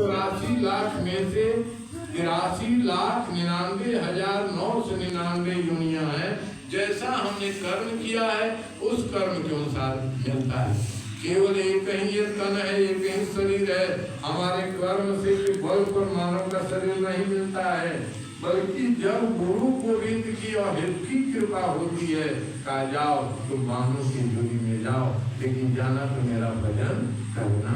84,00,000 में से 83,99,999 योनियां हैं। जैसा हमने कर्म किया है उस कर्म के अनुसार मिलता है। केवल एक ही ये तन है, एक ही शरीर है। हमारे कर्म से बल पर मानव का शरीर नहीं मिलता है, बल्कि जब गुरु गोविंद की और हित की कृपा होती है, कहा जाओ तुम मानो की जोड़ी में जाओ, लेकिन जाना तो मेरा भजन करना।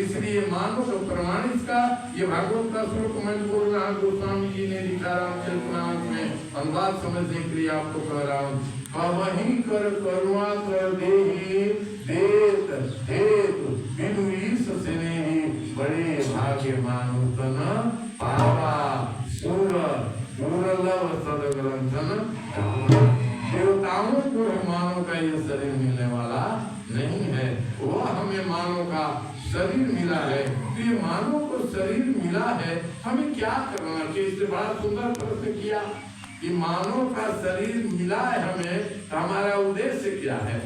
इसलिए मानो तो प्रमाण इसका ये भागवत का श्लोक मैं बोल रहा हूँ, गोस्वामी जी ने लिखा रामचरितमानस में, अनुवाद समझने के लिए आपको कह रहा हूँ। वहीं कर करुणा कर देहि देत हेतु बिनु ईश स्नेहि, बड़े भाग्य मानु तन पावा सुर दुर्लभ सदग्रंथन। देवताओं को मानव का ये शरीर मिलने वाला नहीं है, वह हमें मानव का शरीर मिला है। तो ये मानव को शरीर मिला है, हमें क्या करना चाहिए? इससे बड़ा सुंदर प्रश्न किया कि मानव का शरीर मिला है हमें, तो हमारा उद्देश्य क्या है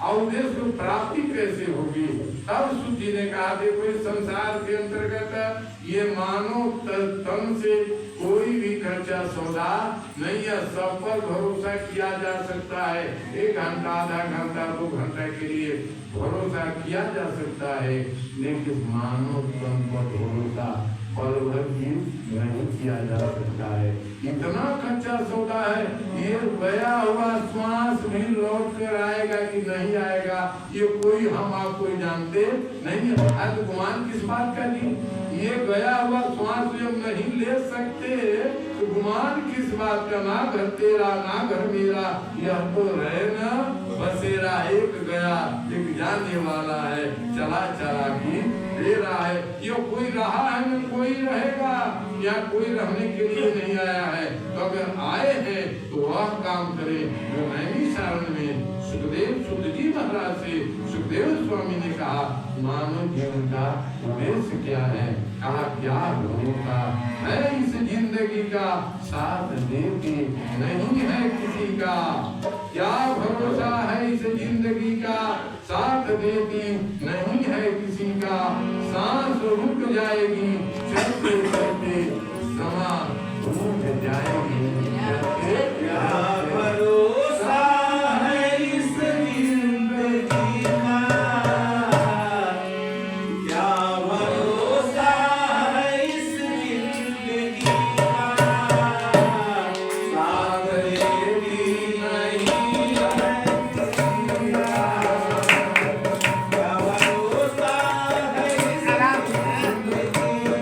और उद्देश्य को प्राप्ति कैसे होगी? तब सूत जी ने कहा देखो इस संसार के अंतर्गत ये मानव तन से कोई भी खर्चा सौदा नहीं है, सब पर भरोसा किया जा सकता है। 1 घंटा, आधा घंटा, 2 घंटा के लिए भरोसा किया जा सकता है, लेकिन मानव तन पर भरोसा पल भर भी नहीं किया जा सकता है। इतना कच्चा सौदा है, ये गया हुआ श्वास भी लौट कर आएगा कि नहीं आएगा, ये कोई हम आप कोई जानते नहीं है। आज गुमान किस बात का जी? ये गया हुआ श्वास भी हम नहीं ले सकते, तो गुमान किस बात का? ना घर तेरा ना घर मेरा, यह तो रहे ना बसेरा। एक गया एक जाने वाला है, चला चला की दे रहा है। ये कोई रहा है न कोई रहेगा, या कोई रहने के लिए नहीं आया है। तो अगर आए हैं तो वह काम करे जो नैमिषारण्य में सुखदेव सूत जी महाराज से सुखदेव स्वामी ने कहा मानव जीवन का उद्देश्य क्या है? कहा क्या भरोसा है इस जिंदगी का, साथ देती नहीं है किसी का। क्या भरोसा है इस जिंदगी का, साथ देती नहीं है किसी का। सांस रुक जाएगी चलते चलते, समा रुक जाएगी। क्या भरोसा है इस जिंदगी का, क्या भरोसा है इस जिंदगी का। साथ देती नहीं है किसी का, क्या भरोसा है इस जिंदगी का।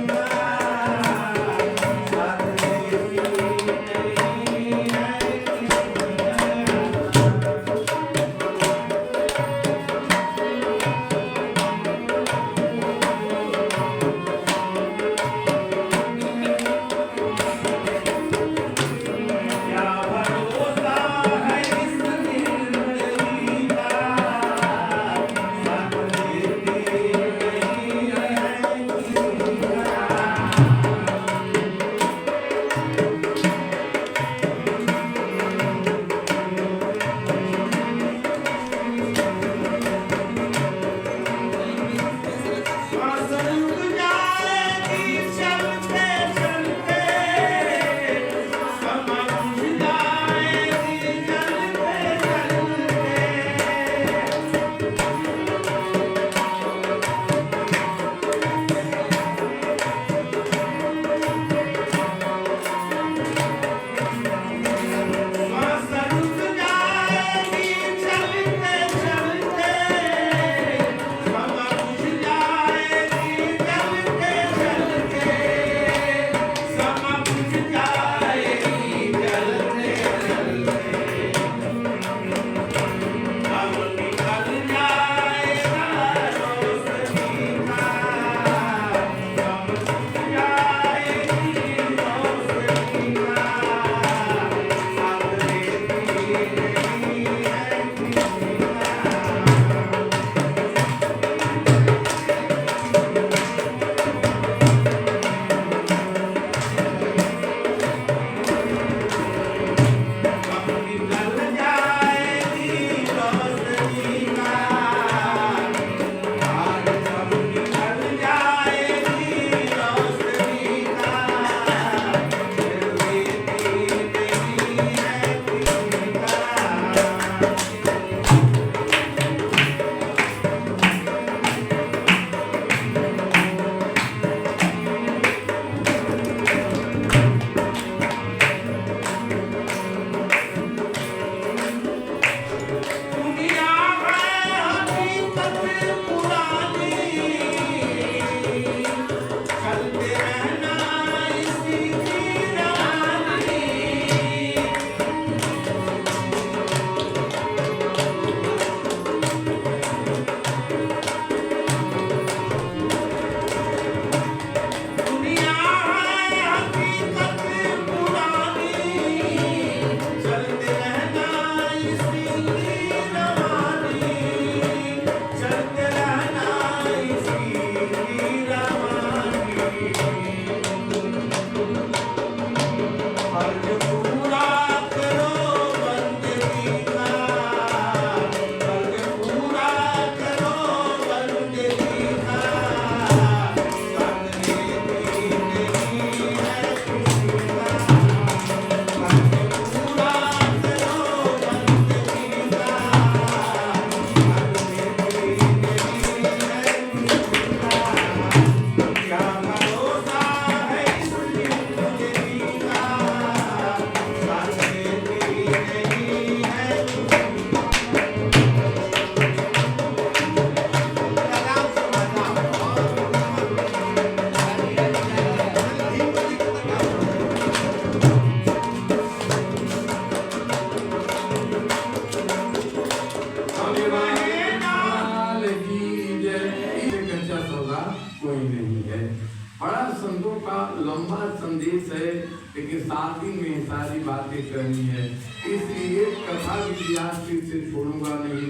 बड़ा संतों का लंबा संदेश है, लेकिन 7 दिन में सारी बातें करनी है, इसलिए कथा विद्यास से छोड़ूंगा नहीं,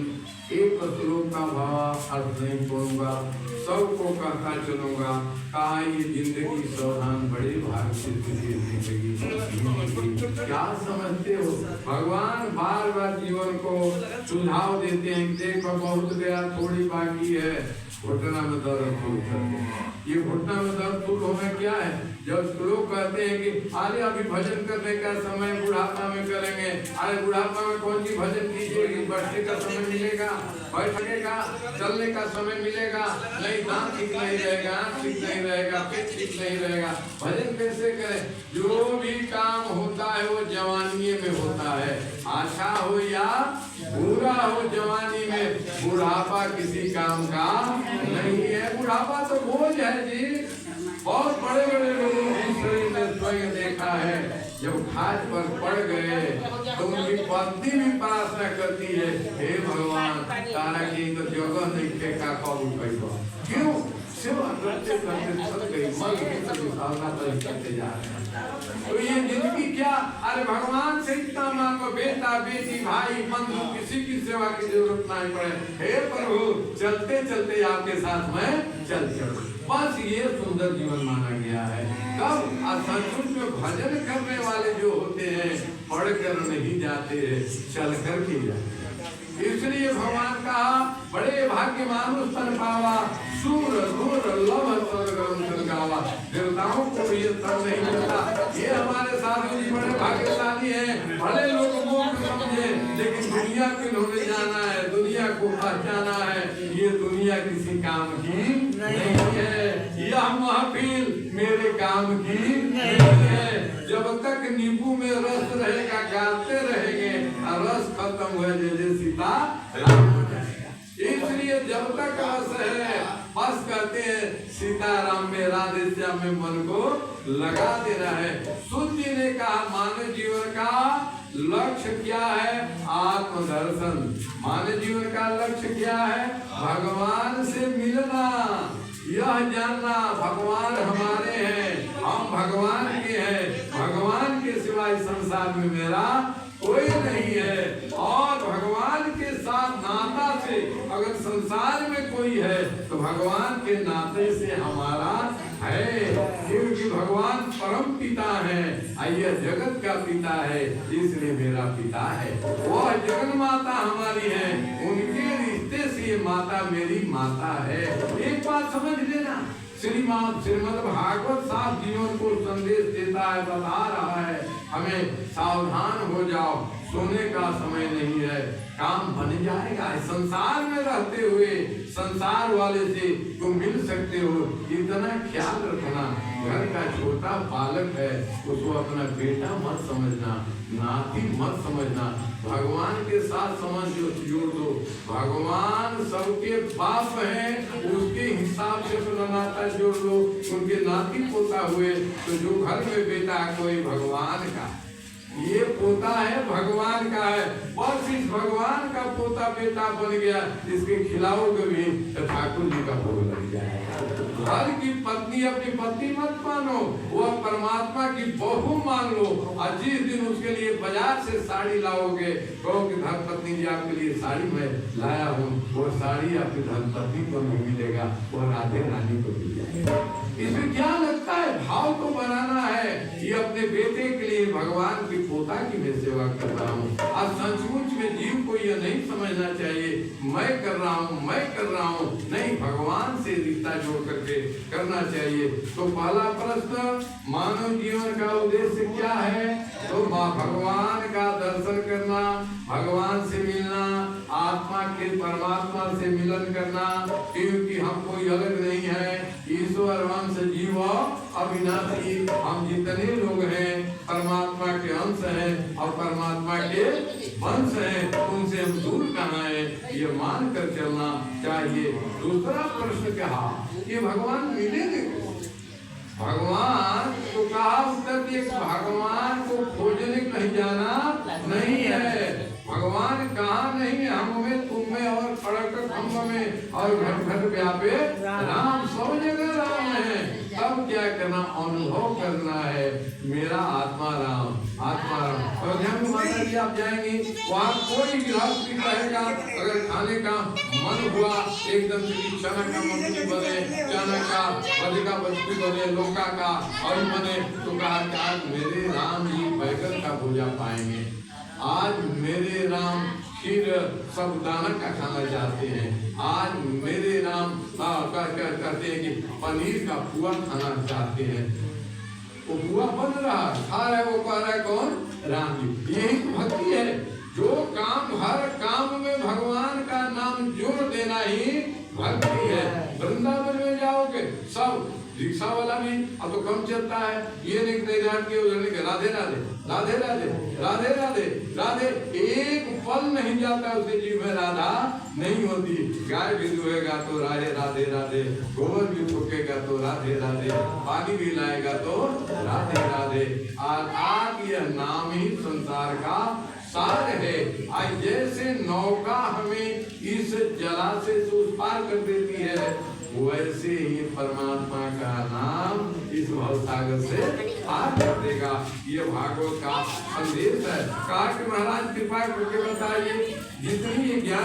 एक श्लोक का भाव अर्थ नहीं छोड़ूंगा, सबको कहता चलूंगा। कहा ये जिंदगी सावधान बड़े भाग से जिंदगी क्या समझते हो? भगवान बार बार जीवन को सुझाव देते हैं, देखो बहुत गया थोड़ी बाकी है, घुटना में दर्द दूर करते। ये घुटना में दर्द दूर होना क्या है? जब लोग कहते हैं कि अरे अभी भजन करने का समय बुढ़ापा में करेंगे, अरे बुढ़ापा में कौन सी भजन कीजिएगी, बैठने का समय मिलेगा, बैठने का चलने का समय मिलेगा नहीं, दांत ठीक नहीं रहेगा, ठीक नहीं रहेगा, पेट ठीक नहीं रहेगा, भजन कैसे करें? जो भी काम होता है वो जवानी में होता है, अच्छा हो या बुरा हो, जवानी में। बुढ़ापा किसी काम का नहीं है, बुढ़ापा तो बोझ है जी। बहुत बड़े बड़े लोगों की शरीर में स्वयं देखा है, जब खाट पर पड़ गए तो उनकी पत्नी भी प्रार्थना करती है, हे भगवान तारा की जगह नहीं फेंका कबू कई, क्यों? सेवा करते करते थक गई, मन की साधना करते जा रहे हैं। तो ये जिंदगी क्या? अरे भगवान से इतना मांगो, बेटा बेटी भाई बंधु किसी की सेवा की जरूरत नहीं पड़े, हे प्रभु चलते चलते आपके साथ में चल चलो, बस ये सुंदर जीवन माना गया है। कब असंतुष्ट में भजन करने वाले जो होते हैं पढ़कर नहीं जाते, चल कर के जाते। इसलिए भगवान कहा बड़े भाग्यवान तन पावा, सूर दूर लव स्वर्ग गावा। देवताओं को भी ये तन नहीं मिलता। ये हमारे साधु जी बड़े भाग्यशाली हैं, भले लोग मूर्ख समझे, लेकिन दुनिया को इन्होंने जाना है, दुनिया को पहचाना है। ये दुनिया किसी काम की नहीं है, यह महफिल मेरे काम की नहीं है। जब तक नींबू में रस रहेगा गाते रहेंगे, रस खत्म हुआ जैसे सीता राम हो जाएगा। इसलिए जब तक रस है बस कहते हैं सीताराम में राधे श्याम में मन को लगा देना है। सूत जी ने कहा मानव जीवन का लक्ष्य क्या है? आत्मदर्शन। मानव जीवन का लक्ष्य क्या है? भगवान से मिलना, यह जानना भगवान हमारे हैं, हम भगवान के हैं, भगवान के सिवाय संसार में मेरा कोई नहीं है। और भगवान के साथ नाता से अगर संसार में कोई है तो भगवान के नाते से हमारा है, क्योंकि भगवान परम पिता है, यह जगत का पिता है, इसलिए मेरा पिता है। वह जगन माता हमारी है, उनके रिश्ते से माता मेरी माता है। एक बात समझ लेना, श्रीमद् भागवत साहब जीवन को संदेश देता है, बता रहा है हमें सावधान हो जाओ, सोने का समय नहीं है, काम बन जाएगा। संसार में रहते हुए संसार वाले से तुम मिल सकते हो, इतना ख्याल रखना। घर का छोटा बालक है, उसको अपना बेटा मत समझना, नाती मत समझना, भगवान के साथ समझ जोड़ दो। भगवान सबके बाप हैं, उसके हिसाब से अपना नाता जोड़ लो। उनके नाती पोता हुए तो जो घर में बेटा कोई भगवान का, ये पोता है भगवान का है, बस इस भगवान का पोता बेटा बन गया, इसके खिलाओगे भी तो ठाकुर जी का भोग लग जाएगा। घर की पत्नी अपनी पत्नी मत मानो, वह परमात्मा की बहू मान लो। और जिस दिन उसके लिए बाजार से साड़ी लाओगे, कहो कि धर्म पत्नी जी आपके लिए साड़ी मैं लाया हूँ, वो साड़ी आपकी धर्म पत्नी को नहीं मिलेगा, वो राधे रानी को मिल जाएगा। इसमें क्या लगता है? भाव को बनाना है। ये अपने बेटे के लिए भगवान की पोता की मैं सेवा कर रहा हूँ। और सचमुच में जीव को यह नहीं समझना चाहिए मैं कर रहा हूँ, मैं कर रहा हूँ, नहीं, भगवान से रिश्ता जोड़ करके करना चाहिए। तो पहला प्रश्न, मानव जीवन का उद्देश्य क्या है? तो भगवान का दर्शन करना, भगवान से मिलना, आत्मा के परमात्मा से मिलन करना, क्योंकि हम कोई अलग नहीं है, ईश्वर वंश जीव अविनाशी। हम जितने लोग हैं परमात्मा के अंश हैं और परमात्मा के वंश हैं, उनसे हम दूर कहाँ हैं, ये मान कर चलना चाहिए। दूसरा प्रश्न कहा कि भगवान मिलेंगे? भगवान को कहा उत्तर दिए, भगवान को खोजने कहीं जाना नहीं है। भगवान कहाँ नहीं है? हम में, तुम में और खड़क खम्भ में और घट घट व्यापे राम, सब जगह राम है। करना, अनुभव करना है मेरा आत्मा राम, आत्मा राम। अयोध्या में माता जी आप जाएंगे, वहाँ कोई गृहस्थ भी कहेगा अगर खाने का मन हुआ एकदम से चना का मछली बने, चना का बजका बच्ची बने, लौका का और बने, तो कहा कि आज मेरे राम जी बैगन का भुजा पाएंगे, आज मेरे राम खीर साबूदाना का खाना चाहते हैं, आज मेरे राम कहते हैं कि पनीर का पुआ खाना चाहते हैं। वो पुआ बन रहा खा रहा है, वो कह रहा है कौन? राम जी। यही भक्ति है, जो काम हर काम में भगवान का नाम जोड़ देना ही भक्ति है। वृंदावन में जाओगे सब रिक्शा वाला भी अब तो कम चलता है, ये नहीं ध्यान के उधर नहीं, राधे राधे राधे राधे राधे राधे राधे, एक पल नहीं जाता उसके जीव में राधा नहीं होती। गाय भी दुहेगा तो राधे राधे राधे, गोबर भी फूकेगा तो राधे राधे, पानी भी लाएगा तो राधे राधे। आज यह नाम ही संसार का सार है। आज जैसे नौका हमें इस जलाशय से उस पार कर देती है, वैसे ही परमात्मा का नाम इस भवसागर से पार कर देगा। ये भागवत का संदेश है। कहा कि महाराज कृपा करके बताइए, जितनी ज्ञान